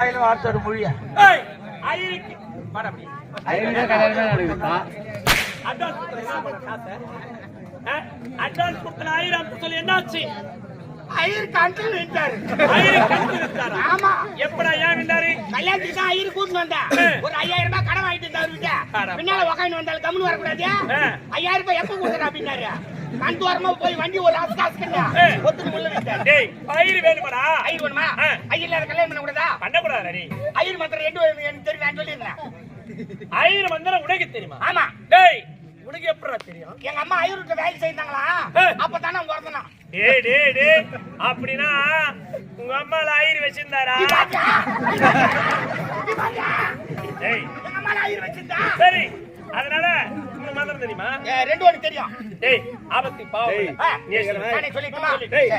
வார்த்தை ஒரு மொழியா அட்வான்ஸ் கொடுத்தன 1000 சொல்லி என்னாச்சு? ஐயர் கண்ட்ரோல் விட்டாரு. ஆமா. எப்படா ஏன் விட்டாரு? கல்யாணத்துக்கு தான் ஐயர் கூட்டிட்டு வந்தா. ஒரு 5000 ரூபாய் கடன் வாங்கிட்டு இருந்தாரு விட்டா. பின்னால உக்காந்து வந்தாலும் கம்முன்னு வரக்கூடாது. 5000 ரூபாய் எப்ப கொடுத்தா அப்படின்னாரு. கண் தோரமா போய் வண்டி ஒரு ஆசு காசுக்கா ஒத்துக்கு முள்ள விட்டாரு. டேய் ஐயர் வேணுமாடா? ஐயர் வேணுமா? ஐயர்ல கல்யாணம் பண்ண கூடாதா? பண்ண கூடாதா நீ? ஐயர் மாத்திரம் எனக்கு தெரியும் நான் சொல்லிடுறேன். ஐயர் வந்தா உனக்கு தெரியுமா? ஆமா. டேய் உனக்கு எப்படா தெரியும்? எங்க அம்மா ஐயர்கிட்ட வேலை செய்தாங்களா? அப்பதானே வரதுனா. டேய் டேய் டேய் அப்படினா உங்க அம்மால ஐயர் வச்சிருந்தாரா? டேய் எங்க அம்மா ஐயர் வச்சிருந்தா. சரி அதனால உங்களுக்கு மாத்திரம் தெரியுமா? ரெண்டு ஒண்ணு தெரியும். டேய் ஆபத்து பாவம். நீ சொல்லிட்டுமா? டேய்